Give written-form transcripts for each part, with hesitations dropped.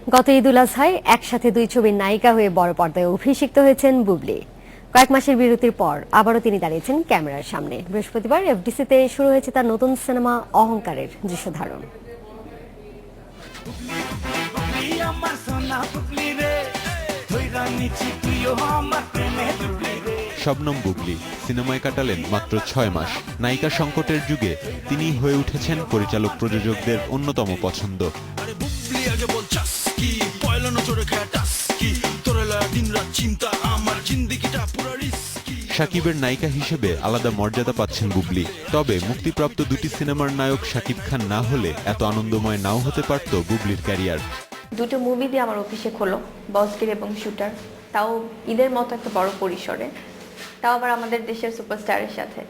গত ঈদুল আজহায় একসাথে দুই ছবির নায়িকা হয়ে বড় পর্দায় অভিষিক্ত হয়েছেন বুবলি। কয়েক মাসের বিরতির পর আবারও তিনি দাঁড়িয়েছেন ক্যামেরার সামনে। বৃহস্পতিবার এফডিসিতে শুরু হয়েছে তার নতুন সিনেমা অহংকারের দৃশ্যধারণ। শবনম বুবলি সিনেমায় কাটালেন মাত্র ৬ মাস। নায়িকা সংকটের যুগে তিনি হয়ে উঠেছেন পরিচালক প্রযোজকদের অন্যতম পছন্দ। শাকিবের নায়িকা হিসেবে আলাদা মর্যাদা পাচ্ছেন বুবলি। তবে মুক্তিপ্রাপ্ত দুটি সিনেমার নায়ক শাকিব খান না হলে এত আনন্দময় নাও হতে পারত বুবলির ক্যারিয়ার। দুটো মুভি দিয়ে আমার অভিষেক হলো, বসগির এবং শুটার, তাও ঈদের মতো একটা বড় পরিসরে, তাও আবার আমাদের দেশের সুপারস্টারের সাথে।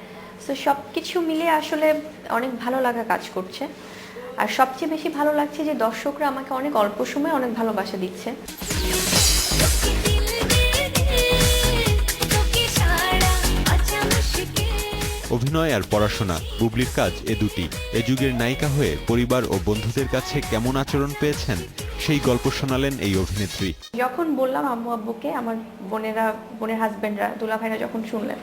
সো সব কিছু মিলিয়ে আসলে অনেক ভালো লাগা কাজ করছে। আর সবচেয়ে বেশি ভালো লাগছে যে দর্শকরা আমাকে অনেক অল্প সময়ে অনেক ভালোবাসা দিচ্ছে। অভিনয় আর পড়াশোনা, বুবলির কাজ এ দুটি। এ যুগের নায়িকা হয়ে পরিবার ও বন্ধুদের কাছে কেমন আচরণ পেয়েছেন সেই গল্প শোনালেন এই অভিনেত্রী। যখন বললাম আম্মু আব্বুকে, আমার বোনের হাজবেন্ডরা, দুলা ভাইরা যখন শুনলেন,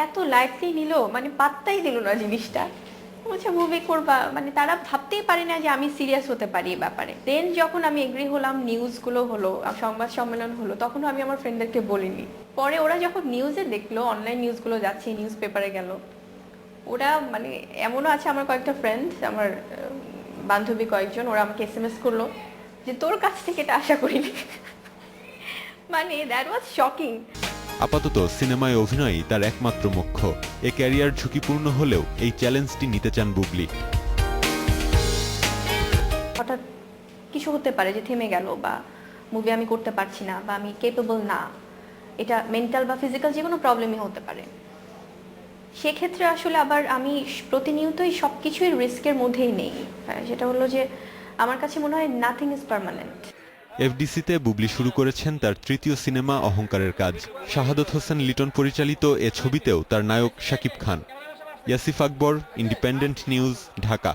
এত লাইটলি নিল, মানে পাত্তাই দিল না জিনিসটা। বলছে মুভি করবা, মানে তারা ভাবতেই পারে না যে আমি সিরিয়াস হতে পারি এই ব্যাপারে। দেন যখন আমি এগ্রি হলাম, নিউজগুলো হলো, সংবাদ সম্মেলন হলো, তখনও আমি আমার ফ্রেন্ডদেরকে বলিনি। পরে ওরা যখন নিউজে দেখলো, অনলাইন নিউজগুলো যাচ্ছে, নিউজ পেপারে গেল, ওরা মানে এমনও আছে, আমার কয়েকটা ফ্রেন্ড, আমার বান্ধবী কয়েকজন, ওরা আমাকে SMS করলো যে তোর কাছ থেকে এটা আশা করিনি। মানে দ্যাট ওয়াজ শকিং। আপাতত সিনেমায় অভিনয়ই তার একমাত্র মুখ্য। এ ক্যারিয়ার ঝুঁকিপূর্ণ হলেও এই চ্যালেঞ্জটি নিতে চান বুবলি। হঠাৎ কিছু হতে পারে যে থেমে গেল, বা মুভি আমি করতে পারছি না, বা আমি কেপেবল না, এটা মেন্টাল বা ফিজিক্যাল যে কোনো প্রবলেমই হতে পারে। সেক্ষেত্রে আসলে আবার আমি প্রতিনিয়তই সব কিছুই রিস্কের মধ্যেই নেই। সেটা হলো যে আমার কাছে মনে হয় নাথিং ইজ পার্মানেন্ট। এফডিসিতে বুবলি শুরু করেছেন তার তৃতীয় সিনেমা অহংকারের কাজ। শাহাদত হোসেন লিটন পরিচালিত এ ছবিতেও তার নায়ক শাকিব খান। ইয়াসিফ আকবর, ইন্ডিপেন্ডেন্ট নিউজ, ঢাকা।